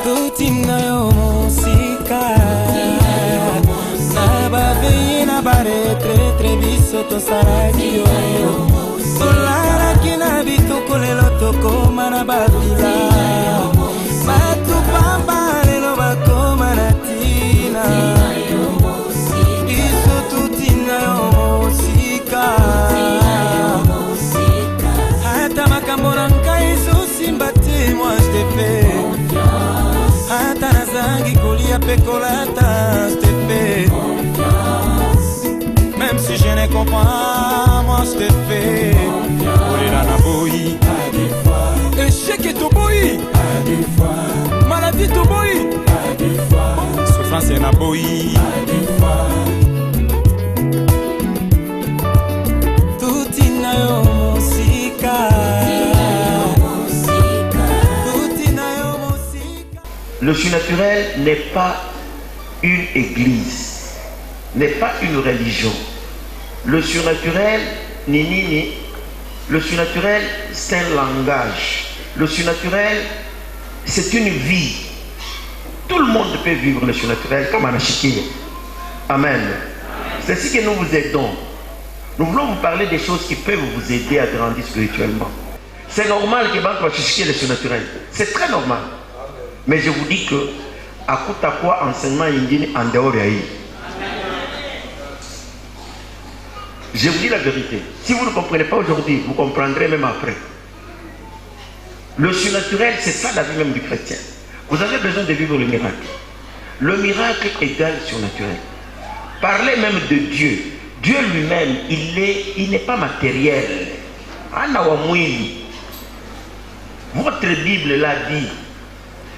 Tutina yo musika Naba veina bare tre biso to saradio Solara kina bitu kulelo toko mana babila Matu pamba lelo bako manatina Iso tutina yo musika Hata makambona nka iso simbate moi je te fais Hata nazangi kulia pekolata je te fais Même si je ne comprends moi je te fais Olera na boyi Échec et to boyi Maladie to boyi Souffrance et na boyi Tutina yo musika Le surnaturel n'est pas une église, n'est pas une religion. Le surnaturel, le surnaturel, c'est un langage. Le surnaturel, c'est une vie. Tout le monde peut vivre le surnaturel comme Anachiki. Amen. C'est ce que nous vous aidons. Nous voulons vous parler des choses qui peuvent vous aider à grandir spirituellement. C'est normal que Banque va chercher le surnaturel. C'est très normal. Mais je vous dis que, à coup à quoi enseignement indien en dehors de l'Aïe. Je vous dis la vérité. Si vous ne comprenez pas aujourd'hui, vous comprendrez même après. Le surnaturel, c'est ça la vie même du chrétien. Vous avez besoin de vivre le miracle. Le miracle égale surnaturel. Parlez même de Dieu. Dieu lui-même, il n'est pas matériel. Votre Bible l'a dit.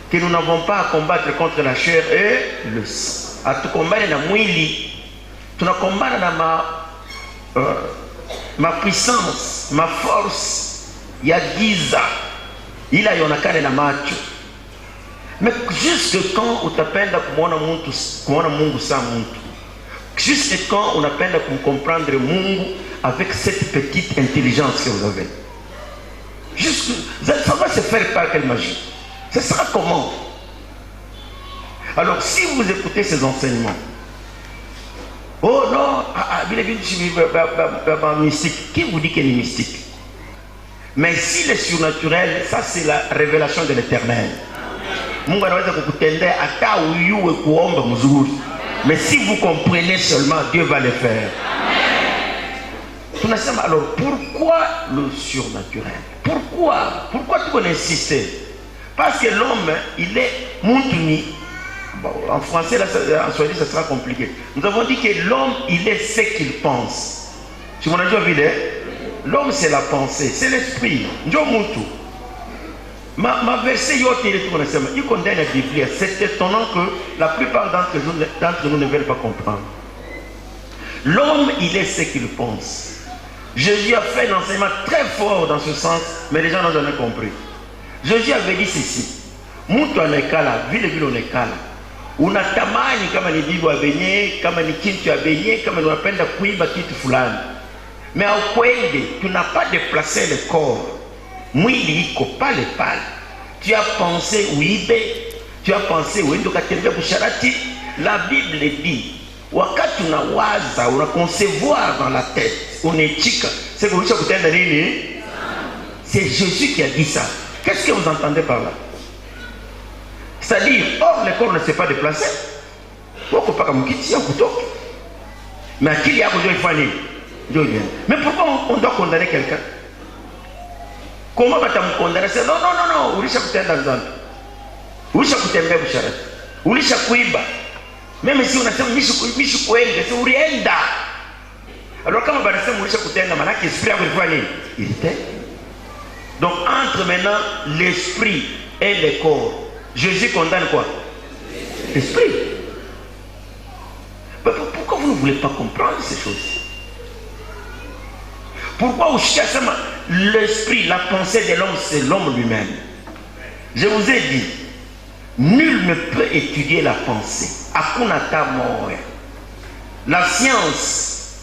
Que nous n'avons pas à combattre contre la chair et le sang. À tout combattre dans mwili, tu n'as combattre dans ma puissance, ma force. Il y a Giza, il y a Yonakane na macho. Mais jusque quand on t'appelle à kumona Mungu sa muntu. Jusque quand on appelle à comprendre Mungu avec cette petite intelligence que vous avez. Jusque ça va se faire par quelle magie? Ce sera comment? Alors, si vous écoutez ces enseignements, oh non, mystique, qui vous dit qu'elle est mystique? Mais si le surnaturel, ça c'est la révélation de l'éternel. Mais si vous comprenez seulement, Dieu va le faire. Alors, pourquoi le surnaturel? Pourquoi tu veux insister? Parce que l'homme, il est Muntuni. Bon, en français, là, en swahili, ça sera compliqué. Nous avons dit que l'homme, il est ce qu'il pense. Si vous avez déjà vu, l'homme, c'est la pensée, c'est l'esprit. Ma verset, il condamne la Bible. C'est étonnant que la plupart d'entre nous ne veulent pas comprendre. L'homme, il est ce qu'il pense. Jésus a fait un enseignement très fort dans ce sens, mais les gens n'ont jamais compris. Jésus avait dit ceci. Mtu anekala, vile vile onekala. Unatamani kama ni bibi abenye, kama ni kitu abenye, kama ni unapenda kuiba kitu fulani. Mais au kweli, tu n'as pas déplacé le corps. Mwili iko pale pale. Tu as pensé uibe, tu as pensé uende ukatembea busharati. La Bible dit, wakati unawaza, unaconcevoir dans la tête, unechika, c'est que ulisha kutenda nini? C'est Jésus qui a dit ça. Qu'est-ce que vous entendez par là? C'est-à-dire, or le corps ne s'est pas déplacé. Mais qui y a mais pourquoi on doit condamner quelqu'un? Comment va-t-on me condamner? Non, non, non, ulisha kutenda dhambi. Ulisha kutembea busharati. Ulisha kuiba. Même si unasema mishu kuenda, c'est urienda. Alors kama banasema ulisha kutenda, manake esprit yako ilikuwa nini? Il était. Donc entre maintenant l'esprit et le corps, Jésus condamne quoi? L'esprit. Pourquoi vous ne voulez pas comprendre ces choses? Pourquoi l'esprit, la pensée de l'homme, c'est l'homme lui-même? Je vous ai dit, nul ne peut étudier la pensée. Akunata moya. La science,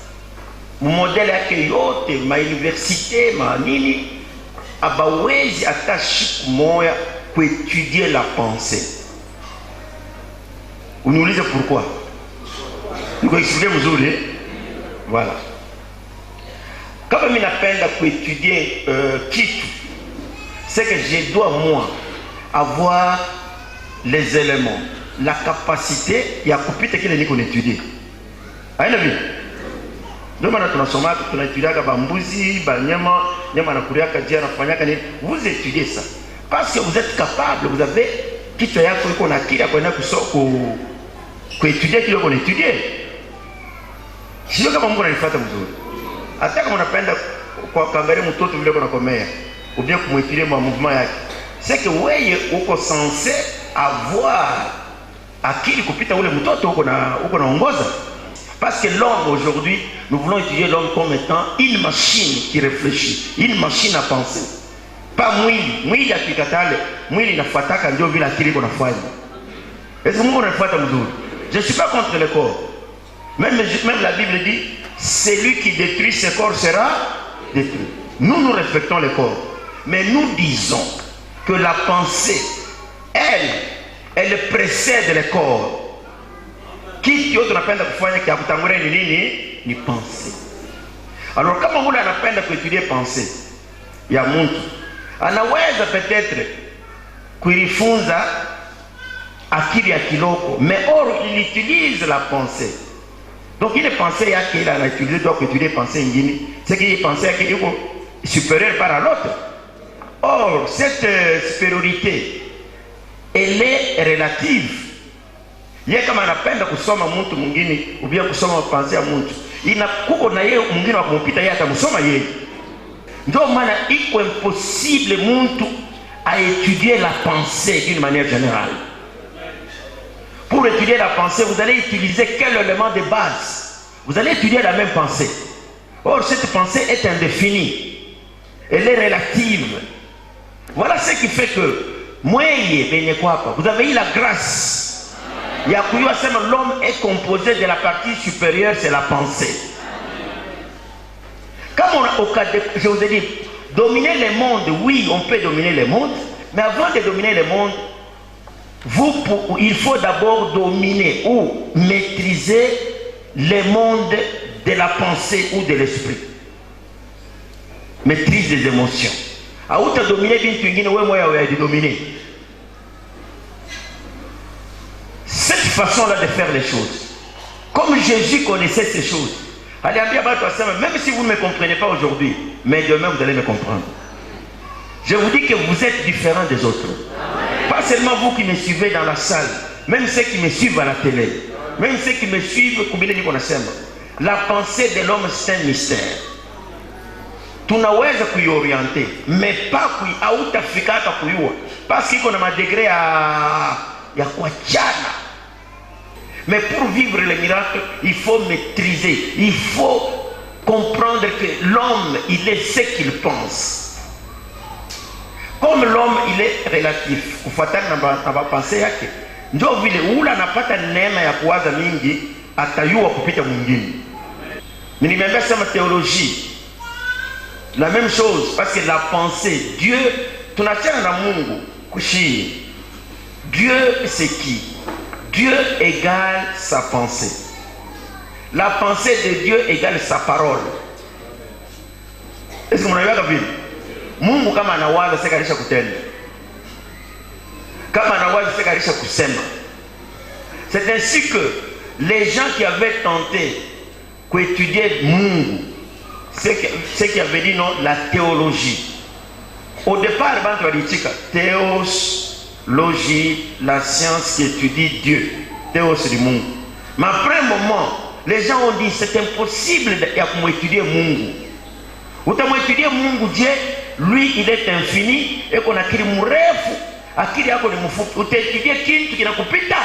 mon modèle yote, ma université, ma nini, abawezi attache moya pour étudier la pensée. Uniulize pourquoi. Niko expliquer mzuri. Voilà. Kama mimi napenda kuétudier kitu, c'est que je dois moi avoir les éléments, la capacité ya kupita kile niko étudier. Haina vile. Ndio maana tunasoma tunaetudiaga bambuzi, banyama, nyama na kuriaka jia nafanyaka nini? Vous étudiez ça parce que vous êtes capable, vous avez kichwa yako iko na akili ya kwenda kuétudier kile uko étudier. Sio kama Mungu ananifuata mzuri. Hata kama unapenda kwa kaangalia mtoto vile kuna komea, ou bien kumwetilia ma mouvement yake. C'est que wewe uko censé avoir akili kupita ule mtoto uko naongoza. Parce que l'homme aujourd'hui, nous voulons étudier l'homme comme étant une machine qui réfléchit, une machine à penser. Pas mwili. Mwili akikatale, mwili inafuataka ndio vile akili iko nafanya. Est-ce que Mungu anafuata mzuri? Je ne suis pas contre le corps. Même la Bible dit, celui qui détruit ce corps sera détruit. Nous respectons le corps. Mais nous disons que la pensée, elle précède le corps. Kitu yote unapenda kufanya kia kutangulia ni nini? Ni pensée. Alors kama mtu anapenda kuétudier pensée ya mtu, anaweza peut-être kuifunza akili ya kiloko, mais or il utilise la pensée. Donc il est pensé qu'il a utilisé, doit étudier pensée ingine, c'est qu'il est pensé qu'il est supérieur par à l'autre. Or cette supériorité, elle est relative. Yeye kama anapenda kusoma mtu mwingine ou bien kusoma pensée ya mtu, inakuko na yeye mwingine wa kumpita yeye atamsoma yeye. Ndio maana iko impossible mtu à étudier la pensée d'une manière générale. Pour étudier la pensée, vous allez utiliser quel élément de base? Vous allez étudier la même pensée. Or, cette pensée est indéfinie. Elle est relative. Voilà ce qui fait que, vous avez eu la grâce. L'homme est composé de la partie supérieure, c'est la pensée. Comme je vous ai dit, dominer le monde, oui, on peut dominer le monde, mais avant de dominer le monde, il faut d'abord dominer ou maîtriser le monde de la pensée ou de l'esprit. Maîtrise des émotions. A où tu as dominé bintu ingine, ouais, moi, tu as dominé. Cette façon-là de faire les choses, comme Jésus connaissait ces choses, allez, même si vous ne me comprenez pas aujourd'hui, mais demain vous allez me comprendre. Je vous dis que vous êtes différents des autres. Pas seulement vous qui me suivez dans la salle, même ceux qui me suivent à la télé, même ceux qui me suivent, la pensée de l'homme c'est un mystère. Tunaweza kuiorienter, mais pas hautafika hata kuyua, parce qu'il y a un degré ya kuachana. Mais pour vivre les miracles, il faut maîtriser, il faut comprendre que l'homme, il est ce qu'il pense. Comme l'homme, il est relatif, kufuatana na pensée yake, ndio vile ula anapata neema ya kuwaza mingi, atayua kupita mwingine. Nimeambia sema théologie, la même chose, parce que la pensée, Dieu, tunachana na Mungu kushini. Dieu c'est qui? Dieu égale sa pensée. La pensée de Dieu égale sa parole. Est-ce que vous avez vu? Mungu kama anawaza sekarisha kutenda. Kama anawaza sekarisha kusema. C'est ainsi que les gens qui avaient tenté d'étudier Mungu, ceux qui avaient dit non, la théologie. Au départ, quand on dit théos, logie, la science qui étudie Dieu, théos du Mungu. Mais après un moment, les gens ont dit c'est impossible d'étudier Mungu. Ou d'étudier Mungu, Dieu, lui il est infini et qu'on a akili mrefu, akili yako ni mfupi. Utaétudier kitu kinakupita.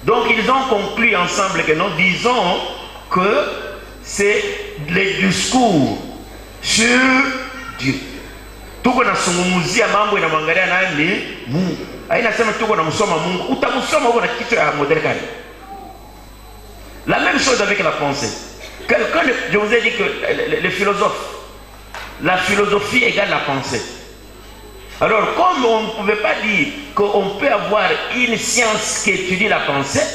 Donc ils ont conclu ensemble que nous disons que c'est le discours sur Dieu. Tuko na sungumuzia mambo inamwangalia nani? Mungu. Haina sema tuko na msoma Mungu. Utamsoma uko na kitu ya modèle gani? La même chose avec la pensée. Quand je vous ai dit que les philosophes, la philosophie égale la pensée. Alors, comme on ne pouvait pas dire qu'on peut avoir une science qui étudie la pensée,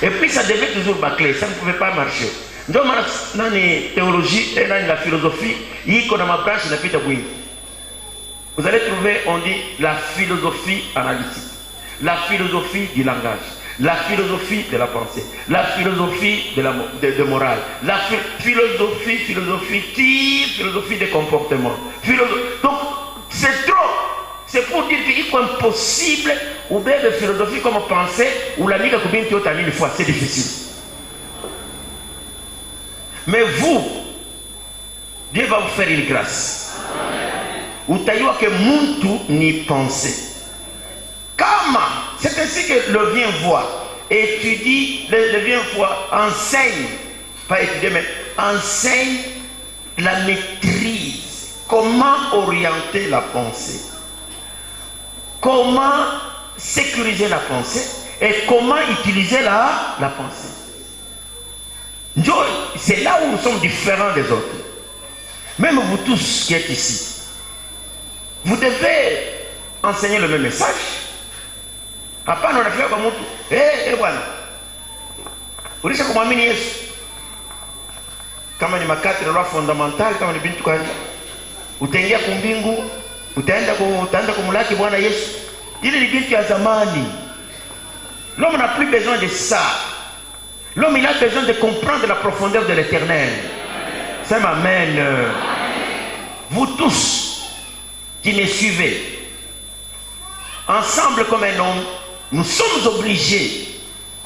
et puis ça devait toujours bâcler, ça ne pouvait pas marcher. Donc, dans la théologie et dans la philosophie, il y a ma branche de la vous allez trouver, on dit, la philosophie analytique, la philosophie du langage, la philosophie de la pensée, la philosophie de morale, la philosophie des comportements. Donc, c'est trop. C'est pour dire qu'il est impossible ou bien de philosophie comme pensée ou la miga combien tu as une fois, c'est difficile. Mais vous, Dieu va vous faire une grâce. Ou taïwa que muntu ni pensée. Comment? C'est ainsi que le vient voir, étudie, le vient voir, enseigne, pas étudier, mais enseigne la maîtrise. Comment orienter la pensée? Comment sécuriser la pensée? Et comment utiliser la pensée? C'est là où nous sommes différents des autres. Même vous tous qui êtes ici, vous devez enseigner le même message. Après, on a fait comme voilà. Vous dites comment Yesu. Kama ni makati na fondamentale, kama ni bintu kani. Utaingia kumbingu, utaenda kumulaki Bwana Yesu. Ile ni bintu ya zamani. L'homme n'a plus besoin de ça. L'homme il a besoin de comprendre la profondeur de l'éternel. C'est amen. Vous tous qui me suivez, ensemble comme un homme, nous sommes obligés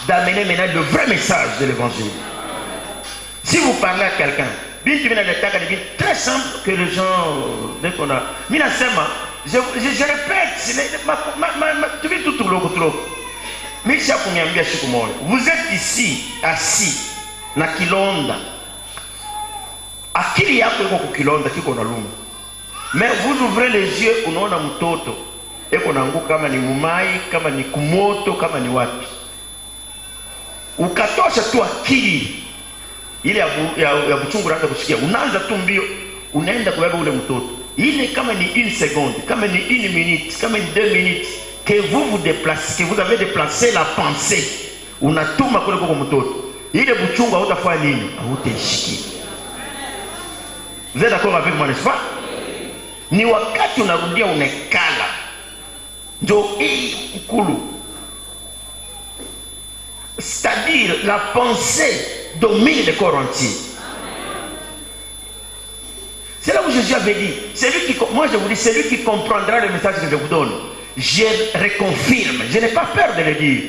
d'amener maintenant le vrai message de l'évangile. Si vous parlez à quelqu'un, très simple que les gens, dès qu'on a. Je répète, vous êtes ici, assis, na kilonda. Akili yako iko kukilonda kiko na luma. Mais vous ouvrez les yeux, unaona mtoto. Eko nanguka kama ni mumai, kama ni kumoto, kama ni wapi. Ukatosha tu akili ile ya buchungu randa kusikia. Unaanza tu mbio, unaenda kubeba ule mtoto. Ile kama ni 1 seconde, kama ni 1 minute, kama ni 2 minutes que vous vous déplacez, que vous avez déplacé la pensée. Unatuma kule kwa mtoto. Ile buchungu hautafanya nini? Hautaishikia. Vous êtes d'accord avec moi, n'est-ce pas? Ni wakati unarudia unekala. Ndio hii ukulu. C'est-à-dire la pensée domine le corps entier. C'est là où Jésus avait dit, moi je vous dis, celui qui comprendra le message que je vous donne, je reconfirme, je n'ai pas peur de le dire,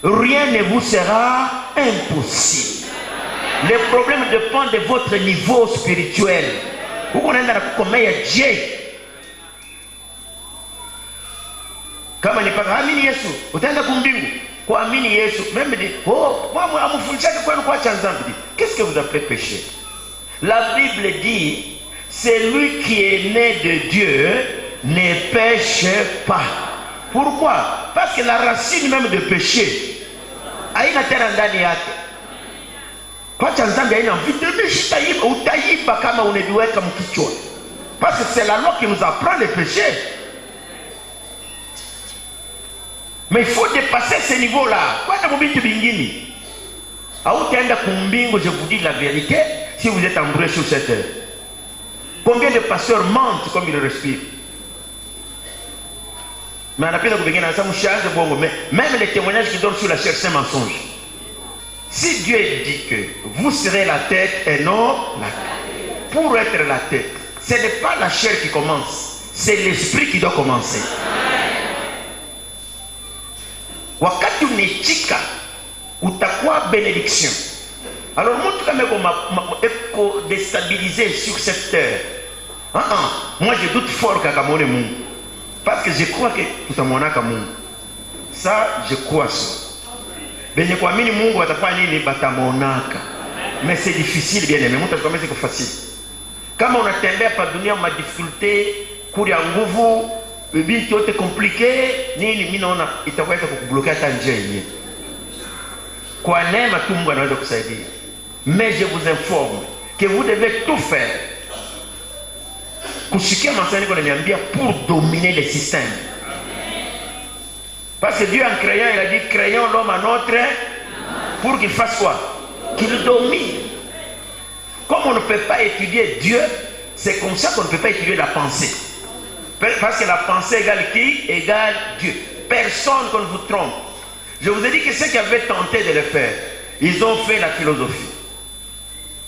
rien ne vous sera impossible. Les problèmes dépendent de votre niveau spirituel. Vous connaissez comment il y a Dieu. Kama ni paka amini Yesu, utaenda kumbingu. Kwa amini Yesu, même dit, moi amufundisha kwenu kwa chanzambi. Qu'est-ce que vous appelez péché? La Bible dit, celui qui est né de Dieu ne pêche pas. Pourquoi? Parce que la racine même de péché haina tena ndani yake. Kwa chanzambi haina vitemeshita hivi utaiba kama uneviweka mkichwa. Parce que c'est la loi qui nous apprend le péché. Mais il faut dépasser ce niveau-là. Je vous dis la vérité, si vous êtes embrouillé sur cette terre. Combien de pasteurs mentent comme ils respirent? Mais même les témoignages qui donnent sur la chair, c'est un mensonge. Si Dieu dit que vous serez la tête et non la tête, pour être la tête, ce n'est pas la chair qui commence, c'est l'esprit qui doit commencer. Wakati unechika utakuwa bénédiction. Alors mtu kama eko déstabilisé sur cette terre. Moi je doute fort kakamone Mungu. Parce que je crois que tutamuonaka Mungu. Ça je crois ça. Benye kuamini Mungu watafanya nini batamuonaka. Mais c'est difficile bien aimé. Mtu atamweza que facile. Kama unatembea pa dunia ma difficulté, kuria nguvu, binti yote compliqué, nini mimi naona itaweza kukubloquer hata njia yenyewe. Kwa neema tu Mungu anaweza kusaidia. Mais je vous informe que vous devez tout faire pour dominer le système. Parce que Dieu en créant, il a dit créons l'homme à notre pour qu'il fasse quoi? Qu'il domine. Comme on ne peut pas étudier Dieu, c'est comme ça qu'on ne peut pas étudier la pensée. Parce que la pensée égale qui? Égale Dieu. Personne qu'on ne vous trompe. Je vous ai dit que ceux qui avaient tenté de le faire, ils ont fait la philosophie.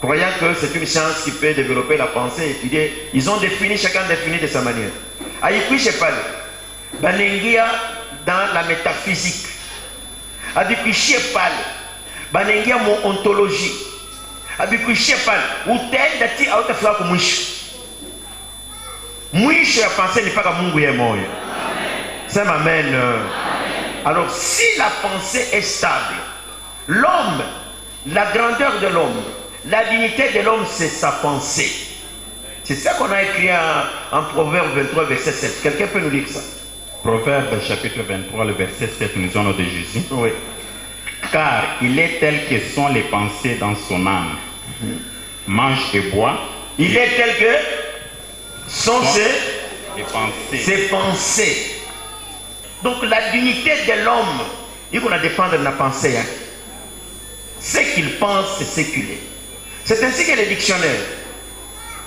Croyant que c'est une science qui peut développer la pensée, étudier, ils ont défini, chacun défini de sa manière. Aïkoui Chepal, Banengia dans la métaphysique. Aïkoui Chepal, Banengia mon ontologie. Aïkoui Chepal, ou tel dati a autre fois que mouche. Mouche a pensé n'est pas comme Mungu Yemoy. Ça m'amène. Alors, si la pensée est stable, l'homme, la grandeur de l'homme, la dignité de l'homme, c'est sa pensée. C'est ça qu'on a écrit en Proverbe 23, verset 7. Quelqu'un peut nous lire ça? Proverbe chapitre 23, le verset 7, nous avons de Jésus. Oui. Car il est tel que sont les pensées dans son âme. Mange et bois. Il est tel que sont ses pensées. Donc la dignité de l'homme, il faut dépendre de la pensée. Hein. Ce qu'il pense, c'est ce qu'il est. C'est ainsi que les dictionnaires,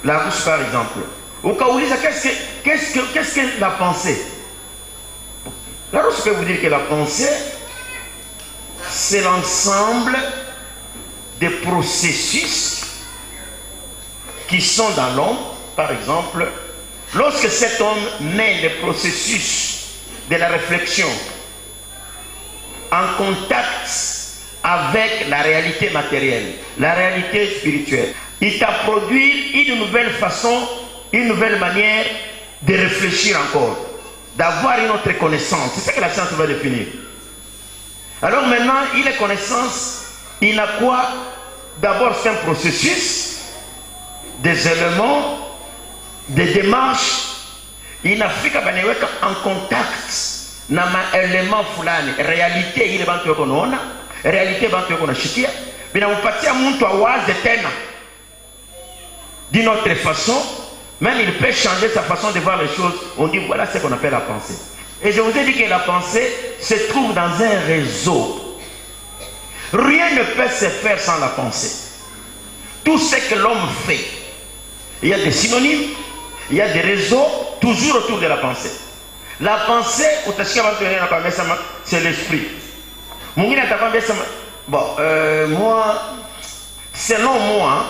la Rousse par exemple, au cas où qu'est-ce que la pensée? La Rousse peut vous dire que la pensée, c'est l'ensemble des processus qui sont dans l'homme. Par exemple, lorsque cet homme met le processus de la réflexion en contact avec la réalité matérielle, la réalité spirituelle, il t'a produit une nouvelle façon, une nouvelle manière de réfléchir encore, d'avoir une autre connaissance. C'est ça que la science va définir. Alors maintenant, il est connaissance, il a quoi? D'abord, c'est un processus, des éléments, des démarches. Il a fait en contact na ma élément fulani réalité ile bantu yako naona réalité bantu yako nashikia binampatia mtu awaze tena d'une autre façon. Même il peut changer sa façon de voir les choses. On dit voilà ce qu'on appelle la pensée. Et je vous ai dit que la pensée se trouve dans un réseau. Rien ne peut se faire sans la pensée. Tout ce que l'homme fait, il y a des synonymes, il y a des réseaux toujours autour de la pensée. La pensée, c'est l'esprit. Bon, moi, selon moi,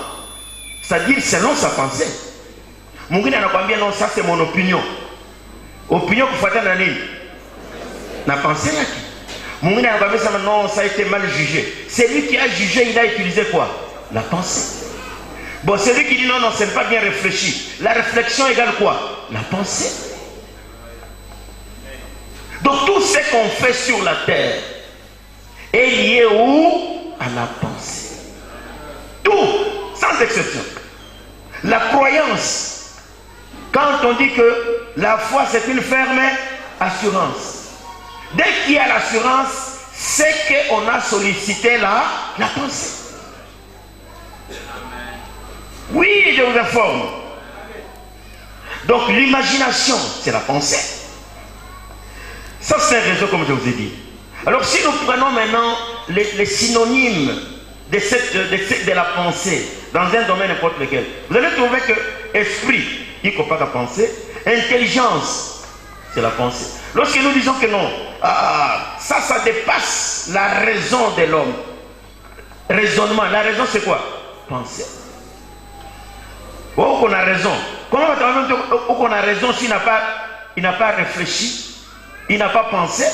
c'est-à-dire selon sa pensée. Non, ça c'est mon opinion. Opinion pour faire la pensée. Non, ça a été mal jugé. C'est lui qui a jugé, il a utilisé quoi? La pensée. Bon, celui qui dit non, non, ce n'est pas bien réfléchi. La réflexion égale quoi? La pensée. Donc tout ce qu'on fait sur la terre est lié où? À la pensée. Tout, sans exception. La croyance, quand on dit que la foi c'est une ferme assurance. Dès qu'il y a l'assurance, c'est qu'on a sollicité la pensée. Oui, je vous informe. Donc l'imagination, c'est la pensée. Ça, c'est un réseau, comme je vous ai dit. Alors, si nous prenons maintenant les synonymes de la pensée dans un domaine n'importe lequel, vous allez trouver que esprit, il ne faut pas la pensée. Intelligence, c'est la pensée. Lorsque nous disons que non, ça dépasse la raison de l'homme. Raisonnement, la raison c'est quoi? Penser. Oh, qu'on a raison. Comment on a raison s'il n'a pas réfléchi? Il n'a pas pensé.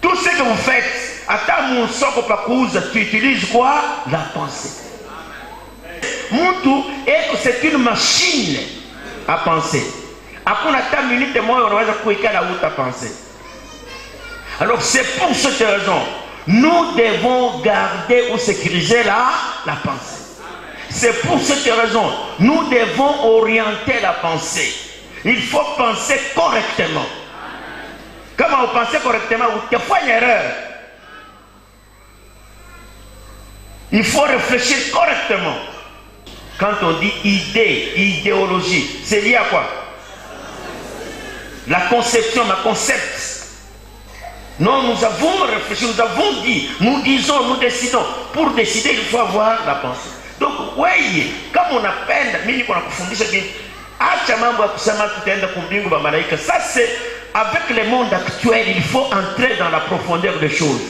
Tout ce que vous faites, à mon socle tu utilises quoi? La pensée. Muntu, c'est une machine à penser. Après ta minute, moi, on va la penser. Alors, c'est pour cette raison, nous devons garder ou sécuriser la pensée. C'est pour cette raison, nous devons orienter la pensée. Il faut penser correctement. Comment vous pensez correctement? Il faut une erreur. Il faut réfléchir correctement. Quand on dit idée, idéologie, c'est lié à quoi? La conception, ma concept. Non, nous avons réfléchi, nous avons dit, nous disons, nous décidons. Pour décider, il faut avoir la pensée. Donc, oui, comme on appelle, ça c'est avec le monde actuel, il faut entrer dans la profondeur des choses.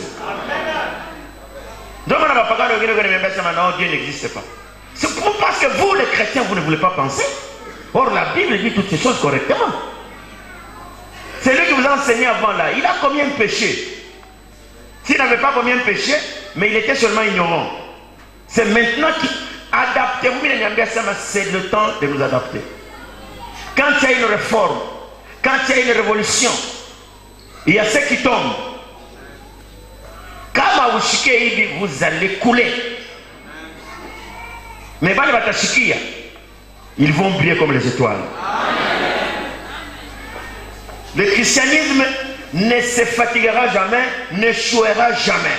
Donc, non, Dieu n'existe pas. C'est parce que vous, les chrétiens, vous ne voulez pas penser. Or, la Bible dit toutes ces choses correctement. C'est lui qui vous a enseigné avant là. Il a combien de péchés? S'il n'avait pas combien de péchés, mais il était seulement ignorant. C'est maintenant qu'il adapte. C'est le temps de nous adapter. Quand il y a une réforme, quand il y a une révolution, il y a ceux qui tombent. Kama ushike hivi, vous allez couler. Mais bali batashikia, ils vont briller comme les étoiles. Le christianisme ne se fatiguera jamais, n'échouera jamais.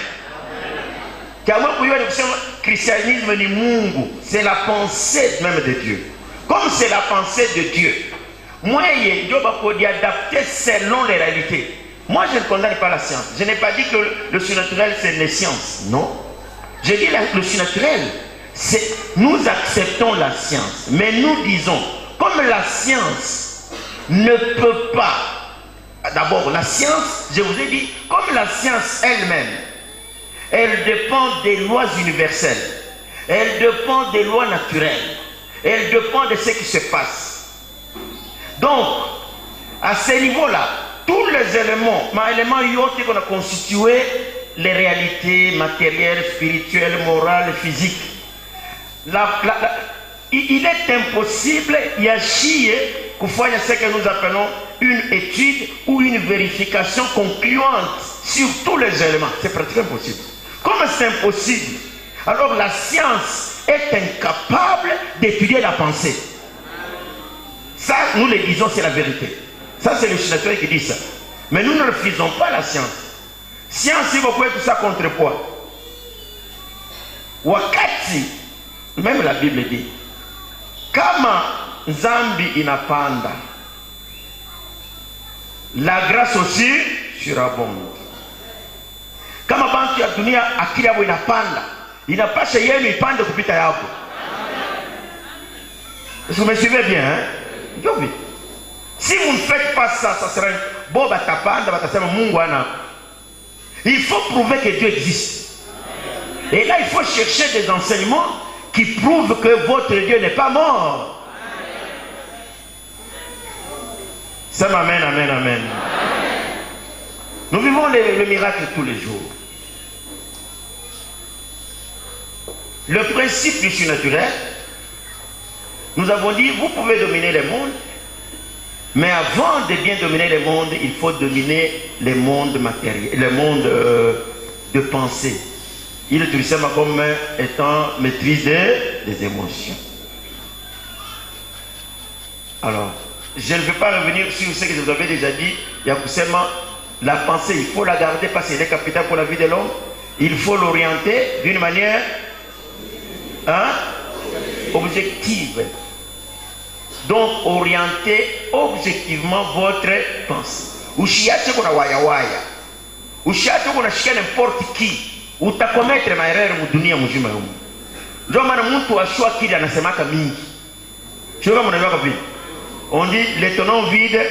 Le christianisme ni Mungu, c'est la pensée même de Dieu. Comme c'est la pensée de Dieu, moi, je dois adapter selon les réalités. Moi, je ne condamne pas la science. Je n'ai pas dit que le surnaturel, c'est les sciences. Non. J'ai dit le surnaturel, c'est nous acceptons la science. Mais nous disons, comme la science ne peut pas. D'abord, la science, je vous ai dit, comme la science elle-même, elle dépend des lois universelles. Elle dépend des lois naturelles. Elle dépend de ce qui se passe. Donc, à ce niveau-là, tous les éléments qu'on a constitué, les réalités matérielles, spirituelles, morales, physiques, il est impossible, il y a chier, qu'on fasse ce que nous appelons une étude ou une vérification concluante sur tous les éléments. C'est pratiquement impossible. Comme c'est impossible, alors la science est incapable d'étudier la pensée. Ça, nous le disons, c'est la vérité. Ça, c'est le surnaturel qui dit ça. Mais nous ne refusons pas la science. Science, il faut tout ça contrepoids. Wakati, même la Bible dit, kama Zambi inapanda, la grâce aussi surabonde. Kama bantu ya dunia akili yabo inapanda, inapasha yenu ipande kupita yabo. Est-ce que vous me suivez bien, hein? Oui. Si vous ne faites pas ça, ça sera bon batapanda, batasema Mungu ana. Il faut prouver que Dieu existe. Et là, il faut chercher des enseignements qui prouvent que votre Dieu n'est pas mort. Ça m'amène, amen, amen. Nous vivons le miracle tous les jours. Le principe du surnaturel, nous avons dit, vous pouvez dominer le monde, mais avant de bien dominer le monde, il faut dominer le monde matériel, le monde de pensée. Il est utilisé comme étant maîtrisé des émotions. Alors, je ne vais pas revenir sur ce que je vous avais déjà dit. Il y a forcément la pensée, il faut la garder parce qu'elle est capitale pour la vie de l'homme. Il faut l'orienter d'une manière objective. Donc, orienter objectivement votre pensée. Ushiache kuna waya waya. Ushiache kuna shika n'importe qui. Utakometre maerere mudunia mzima humu. Ndio maana mtu ashua kile anasemaka mingi. Sio kama unajua vipi? On dit les tonneaux vides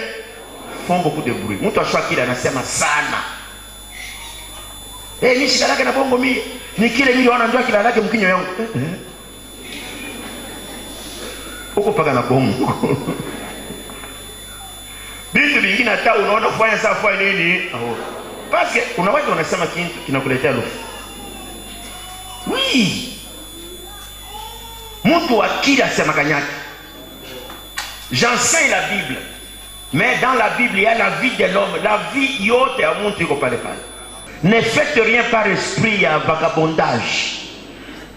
font beaucoup de bruit. Mtu ashua kile anasema sana. Ni shida lake na bongo mimi. Ni kile mimi wanajua kila lake mkinyo yangu. Uko paka na bongo. Bitu vingine hata unaona kufanya sawa fanya nini? Parce que kuna watu wanasema kitu kinakuletea lufu. Oui. Mtu akili asema kanyaki. J'enseigne la Bible. Mais dans la Bible, il y a la vie de l'homme. La vie yote à mon truc au palais. Ne faites rien par esprit à vagabondage.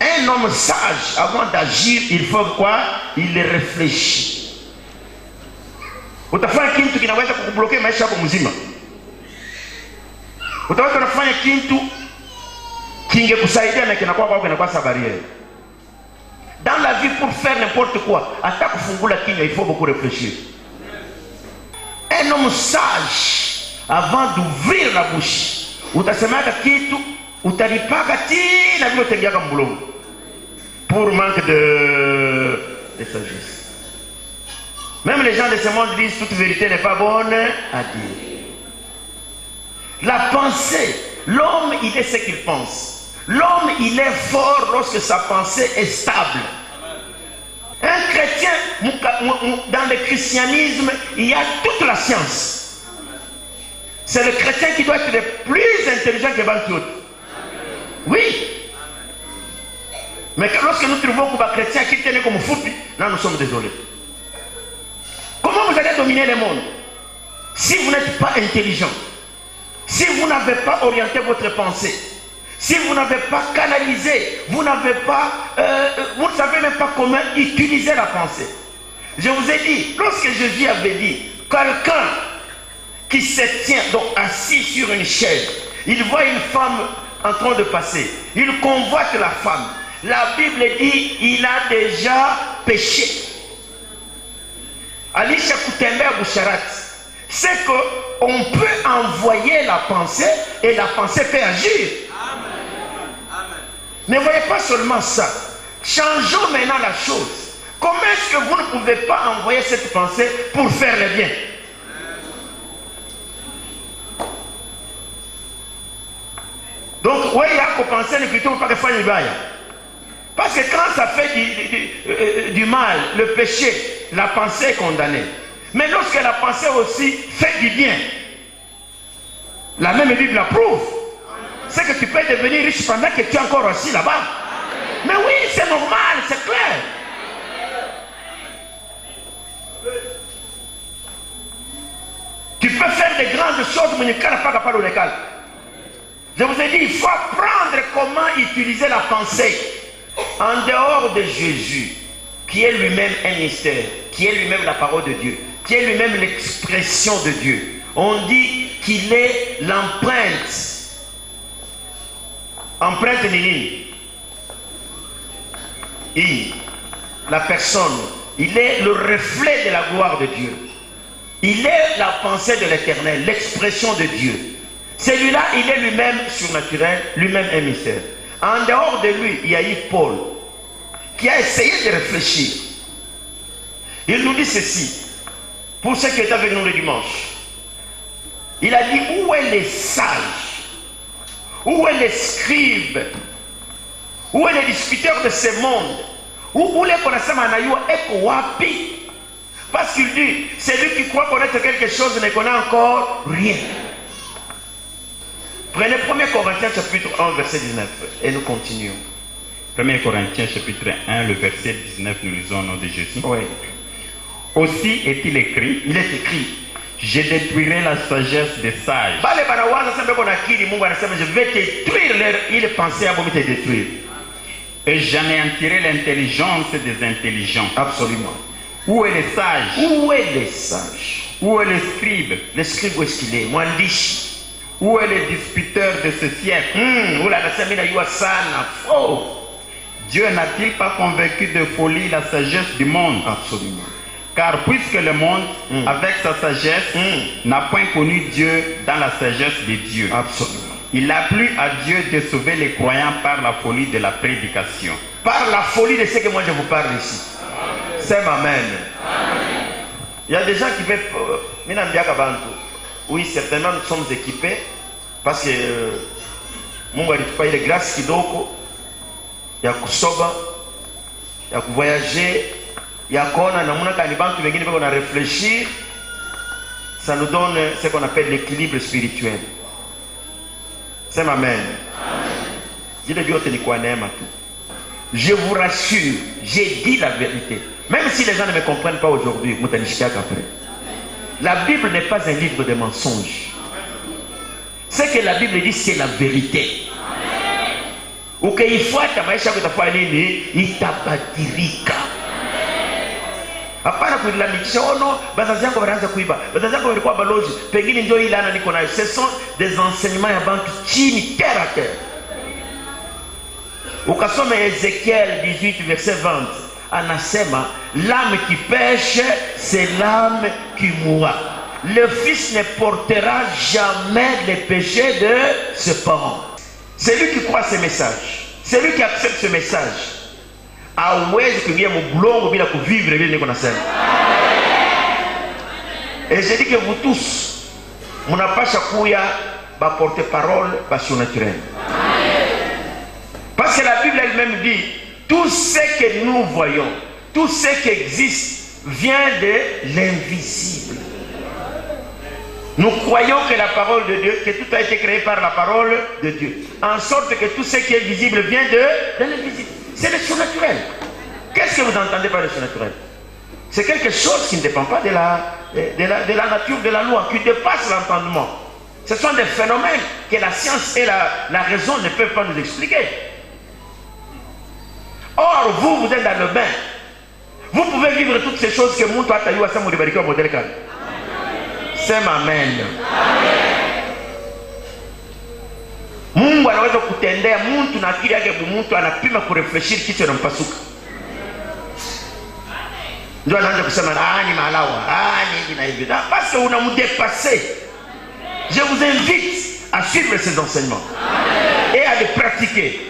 Un homme sage, avant d'agir, il faut quoi? Il réfléchit. Utafanya kitu kinaweza kukubloquer maisha yako mzima. Utaweza unafanya kitu kingekusaidia na kinakuwa kwako kinakuwa sabaria. Dans la vie pour faire n'importe quoi. Attaque Fungula Kinya, il faut beaucoup réfléchir. Un homme sage, avant d'ouvrir la bouche, utasemaka kitu, utalipaka tina vile utengiaka mbulongo. Pour manque de sagesse. Même les gens de ce monde disent toute vérité n'est pas bonne à dire. La pensée, l'homme il est ce qu'il pense. L'homme il est fort lorsque sa pensée est stable. Un chrétien, dans le christianisme, il y a toute la science. C'est le chrétien qui doit être le plus intelligent que les autres. Oui. Mais lorsque nous trouvons que les chrétiens qui tiennent comme foot, là nous sommes désolés. Comment vous allez dominer le monde si vous n'êtes pas intelligent, si vous n'avez pas orienté votre pensée, si vous n'avez pas canalisé, vous n'avez pas, vous ne savez même pas comment utiliser la pensée. Je vous ai dit, lorsque Jésus avait dit, quelqu'un qui se tient donc assis sur une chaise, il voit une femme en train de passer, il convoite la femme. La Bible dit, il a déjà péché. Alisha kutembea busharati. C'est qu'on peut envoyer la pensée et la pensée peut agir. Ne voyez pas seulement ça. Changeons maintenant la chose. Comment est-ce que vous ne pouvez pas envoyer cette pensée pour faire le bien? Donc, oui, il y a qu'à penser plutôt pas de faire du bail. Parce que quand ça fait du mal, le péché, la pensée est condamnée. Mais lorsque la pensée aussi fait du bien, la même Bible l'approuve. C'est que tu peux devenir riche pendant que tu es encore assis là-bas. Mais oui, c'est normal, c'est clair. Tu peux faire des grandes choses, mais tu ne peux pas le local. Je vous ai dit, il faut apprendre comment utiliser la pensée en dehors de Jésus, qui est lui-même un mystère, qui est lui-même la parole de Dieu, qui est lui-même l'expression de Dieu. On dit qu'il est l'empreinte. Empreinte nini. La personne, il est le reflet de la gloire de Dieu. Il est la pensée de l'Éternel, l'expression de Dieu. Celui-là, il est lui-même surnaturel, lui-même un mystère. En dehors de lui, il y a eu Paul, qui a essayé de réfléchir. Il nous dit ceci, pour ceux qui étaient avec nous le dimanche. Il a dit, où est les sages? Où est les scribes? Où est les discuteurs de ce monde? Où les connaisseurs Manayoua et Kouapi? Parce qu'il dit, celui qui croit connaître quelque chose ne connaît encore rien. Prenez 1 Corinthiens chapitre 1 verset 19 et nous continuons. 1 Corinthiens chapitre 1 le verset 19 nous lisons au nom de Jésus. Oui. Aussi est-il écrit, il est écrit, je détruirai la sagesse des sages. Je vais détruire leur pensée à te détruire. Et j'anéantirai l'intelligence des intelligents. Absolument. Où est les sages? Où est les sages? Où est les scribes? Les scribes, où est-ce qu'il est? Mwandishi. Où est les disputeurs de ce siècle? Dieu n'a-t-il pas convaincu de folie la sagesse du monde? Absolument. Car puisque le monde, avec sa sagesse, n'a point connu Dieu dans la sagesse de Dieu. Absolument. Il a plu à Dieu de sauver les croyants par la folie de la prédication. Par la folie de ce que moi je vous parle ici. C'est amen. Il y a des gens qui veulent... Oui, certainement nous sommes équipés parce que Mungu alitupa ile grâce kidogo ya kusoma, ya kuvoyager, ya kuona namna kani bantu wengine bako na réfléchir. Ça nous donne ce qu'on appelle l'équilibre spirituel. C'est amen. Jile vyote ni kwa neema tu. Je vous rassure, j'ai dit la vérité. Même si les gens ne me comprennent pas aujourd'hui, mutanishika après. La Bible n'est pas un livre de mensonges. Ce que la Bible dit, c'est la vérité. Ou qu'il faut que maisha kutafanya nini, itabadirika. Hapana kuilanikisha, oh non, bazazi yangu wanaanza kuiba, bazazi yangu walikuwa balozi, pengine ndio ile ana niko nayo. Ce sont des enseignements ya bantu chini terre à terre. Ukasome Ezekiel 18 verset 20. anasema l'âme qui pêche, c'est l'âme qui mourra. Le fils ne portera jamais les péchés de ses parents. Celui qui croit ce message, celui qui accepte ce message, hawezi kuingia mblongo bila kuvivre vile niko nasema. Et je dis que vous tous, mnapasha kuya ba porte-parole ba surnaturel. Parce que la Bible elle-même dit, tout ce que nous voyons, tout ce qui existe vient de l'invisible. Nous croyons que la parole de Dieu, que tout a été créé par la parole de Dieu. En sorte que tout ce qui est visible vient de l'invisible. C'est le surnaturel. Qu'est-ce que vous entendez par le surnaturel? C'est quelque chose qui ne dépend pas de la nature de la loi, qui dépasse l'entendement. Ce sont des phénomènes que la science et la raison ne peuvent pas nous expliquer. Or, vous êtes dans le bain. Vous pouvez vivre toutes ces choses que Moutou Atayu Asa Mouribariki au modèle Kali. C'est amen. Mungu anaweza kutendea mtu na akili yake mtu anapima kurefreshir kitu na mpasuka. Ndio anaanza kusema ni malawa, ni na hivi. Parce que unamdépasser. Je vous invite à suivre ces enseignements et à les pratiquer.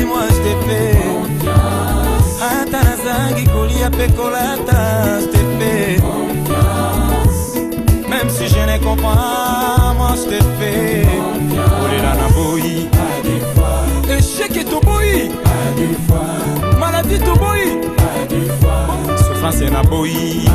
Moi je te fais hata nazangi kulia pekolata je te fais même si je ne comprends moi je te fais olela na boyi échec et to boyi maladie to boyi souffrance na boyi